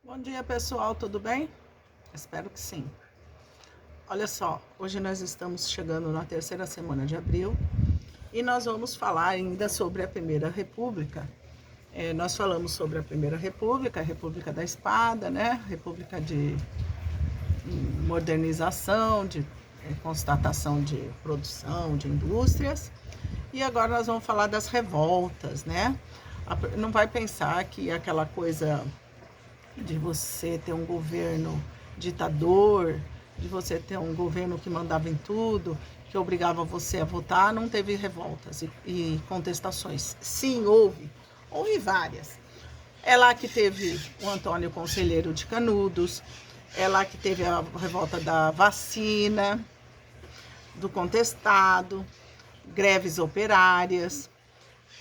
Bom dia, pessoal, tudo bem? Espero que sim. Olha só, hoje nós estamos chegando na terceira semana de abril e nós vamos falar ainda sobre a Primeira República. Nós falamos sobre a Primeira República, a República da Espada, né? República de modernização, de constatação de produção, de indústrias. E agora nós vamos falar das revoltas, né? Não vai pensar que aquela coisa de você ter um governo ditador, de você ter um governo que mandava em tudo, que obrigava você a votar, não teve revoltas e contestações. Sim, houve várias. É lá que teve o Antônio Conselheiro de Canudos, é lá que teve a revolta da vacina, do contestado, greves operárias,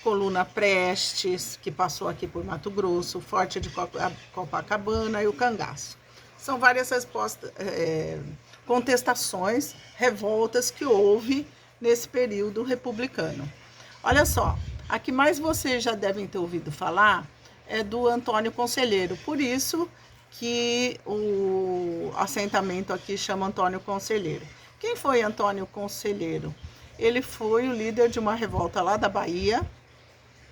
Coluna Prestes, que passou aqui por Mato Grosso, Forte de Copacabana e o Cangaço. São várias contestações, revoltas que houve nesse período republicano. Olha só, a que mais vocês já devem ter ouvido falar é do Antônio Conselheiro, por isso que o assentamento aqui chama Antônio Conselheiro. Quem foi Antônio Conselheiro? Ele foi o líder de uma revolta lá da Bahia,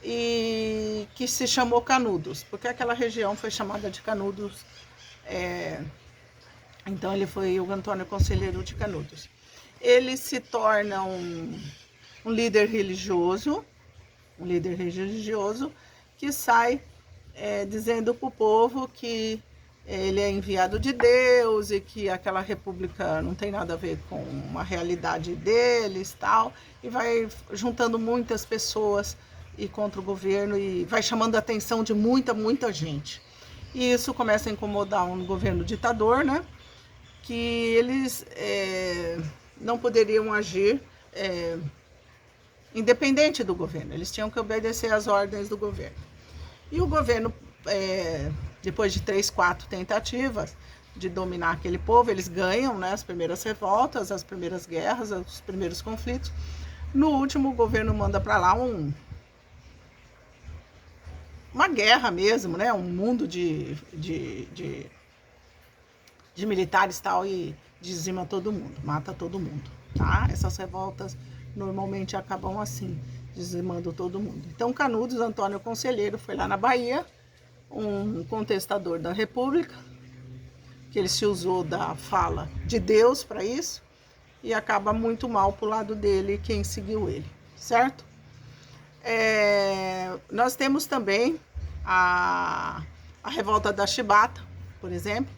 e que se chamou Canudos, porque aquela região foi chamada de Canudos. Então ele foi o Antônio Conselheiro de Canudos. Ele se torna um líder religioso, que sai dizendo para o povo que ele é enviado de Deus e que aquela república não tem nada a ver com uma realidade deles, tal, e vai juntando muitas pessoas e contra o governo e vai chamando a atenção de muita gente. E isso começa a incomodar um governo ditador, né? Que eles não poderiam agir independente do governo, eles tinham que obedecer às ordens do governo. E o governo, depois de 3, 4 tentativas de dominar aquele povo, eles ganham, né, as primeiras revoltas, as primeiras guerras, os primeiros conflitos. No último, o governo manda para lá uma guerra mesmo, né? Um mundo de militares tal, e dizima todo mundo, mata todo mundo, tá? Essas revoltas normalmente acabam assim, dizimando todo mundo. Então, Canudos, Antônio Conselheiro, foi lá na Bahia, um contestador da República, que ele se usou da fala de Deus para isso, e acaba muito mal pro lado dele quem seguiu ele, certo? Nós temos também a revolta da Chibata, por exemplo,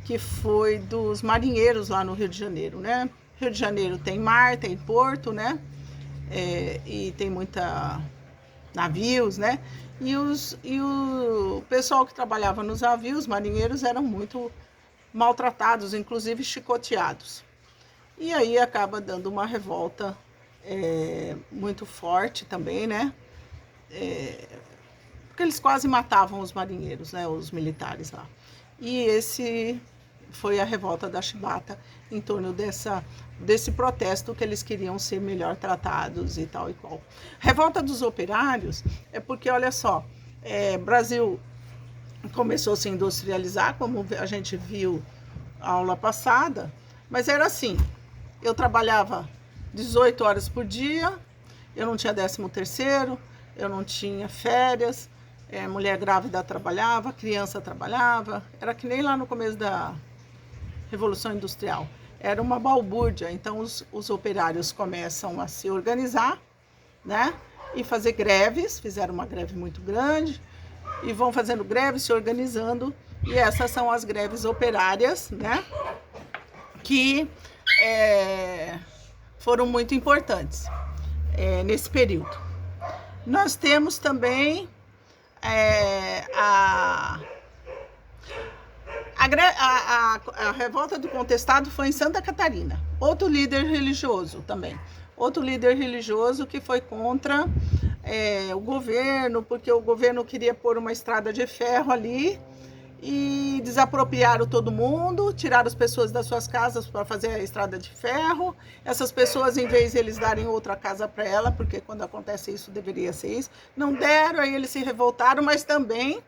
que foi dos marinheiros lá no Rio de Janeiro, né? Rio de Janeiro tem mar, tem porto, né? E tem muita navios, né? E o pessoal que trabalhava nos navios, marinheiros, eram muito maltratados, inclusive chicoteados. E aí acaba dando uma revolta muito forte também, né? Porque eles quase matavam os marinheiros, né? Os militares lá. E esse foi a revolta da Chibata em torno desse protesto que eles queriam ser melhor tratados e tal e qual. Revolta dos operários é porque, olha só, Brasil começou a se industrializar, como a gente viu a aula passada, mas era assim, eu trabalhava 18 horas por dia, eu não tinha 13º, eu não tinha férias, mulher grávida trabalhava, criança trabalhava, era que nem lá no começo da Revolução Industrial, era uma balbúrdia. Então os operários começam a se organizar, né, e fazer greves, fizeram uma greve muito grande, e vão fazendo greves, se organizando, e essas são as greves operárias, né, que foram muito importantes nesse período. Nós temos também a revolta do contestado foi em Santa Catarina. Outro líder religioso também. Outro líder religioso que foi contra o governo, porque o governo queria pôr uma estrada de ferro ali e desapropriaram todo mundo, tiraram as pessoas das suas casas para fazer a estrada de ferro. Essas pessoas, em vez de eles darem outra casa para ela, porque quando acontece isso deveria ser isso, não deram, aí eles se revoltaram, mas também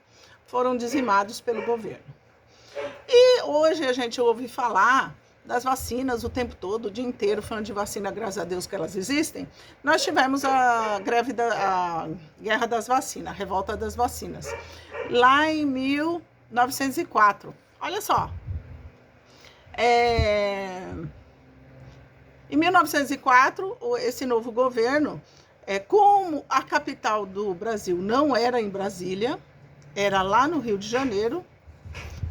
foram dizimados pelo governo. hoje a gente ouve falar das vacinas o tempo todo, o dia inteiro, falando de vacina, graças a Deus que elas existem, nós tivemos a guerra das vacinas, a revolta das vacinas, lá em 1904. Olha só. Em 1904, esse novo governo, como a capital do Brasil não era em Brasília, era lá no Rio de Janeiro.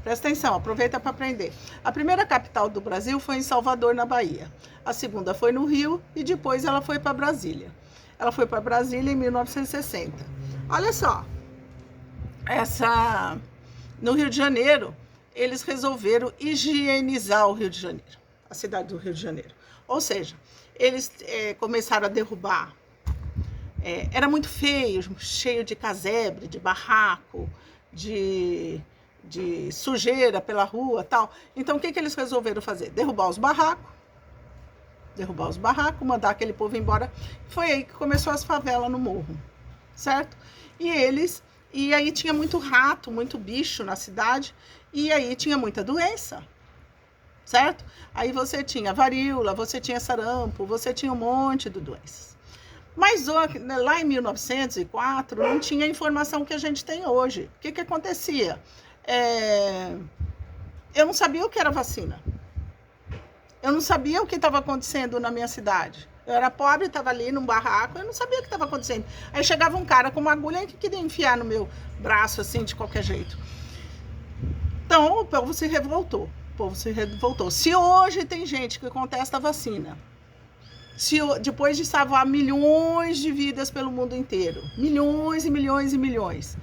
Presta atenção, aproveita para aprender. A primeira capital do Brasil foi em Salvador, na Bahia. A segunda foi no Rio e depois ela foi para Brasília. Ela foi para Brasília em 1960. Olha só, no Rio de Janeiro, eles resolveram higienizar o Rio de Janeiro, a cidade do Rio de Janeiro. Ou seja, eles começaram a derrubar. Era muito feio, cheio de casebre, de barraco, de sujeira pela rua, tal. Então, o que eles resolveram fazer? Derrubar os barracos, mandar aquele povo embora. Foi aí que começou as favelas no morro, certo? E aí tinha muito rato, muito bicho na cidade, e aí tinha muita doença, certo? Aí você tinha varíola, você tinha sarampo, você tinha um monte de doenças. Mas lá em 1904 não tinha a informação que a gente tem hoje. O que acontecia? Eu não sabia o que era vacina. Eu não sabia o que estava acontecendo na minha cidade. Eu era pobre, estava ali num barraco, eu não sabia o que estava acontecendo. Aí chegava um cara com uma agulha que queria enfiar no meu braço, assim, de qualquer jeito. Então, o povo se revoltou. Se hoje tem gente que contesta a vacina, depois de salvar milhões de vidas pelo mundo inteiro, milhões e milhões e milhões,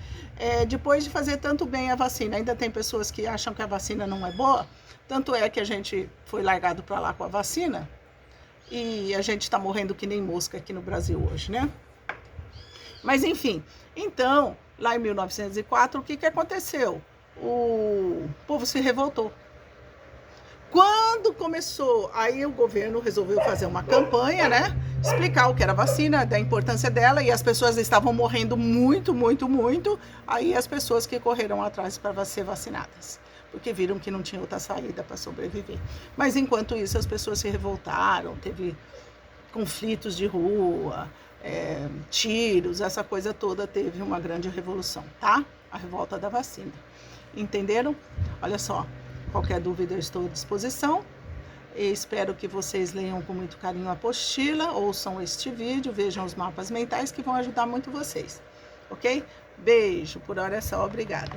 depois de fazer tanto bem a vacina, ainda tem pessoas que acham que a vacina não é boa, tanto é que a gente foi largado para lá com a vacina, e a gente está morrendo que nem mosca aqui no Brasil hoje, né? Mas enfim, então, lá em 1904, o que aconteceu? O povo se revoltou. Quando começou, aí o governo resolveu fazer uma campanha, né? Explicar o que era a vacina, da importância dela, e as pessoas estavam morrendo muito, muito, muito. Aí as pessoas que correram atrás para ser vacinadas, porque viram que não tinha outra saída para sobreviver. Mas enquanto isso, as pessoas se revoltaram, teve conflitos de rua, tiros, essa coisa toda, teve uma grande revolução, tá? A revolta da vacina. Entenderam? Olha só. Qualquer dúvida eu estou à disposição. E espero que vocês leiam com muito carinho a apostila, ouçam este vídeo, vejam os mapas mentais que vão ajudar muito vocês. Ok? Beijo, por hora é só, obrigada.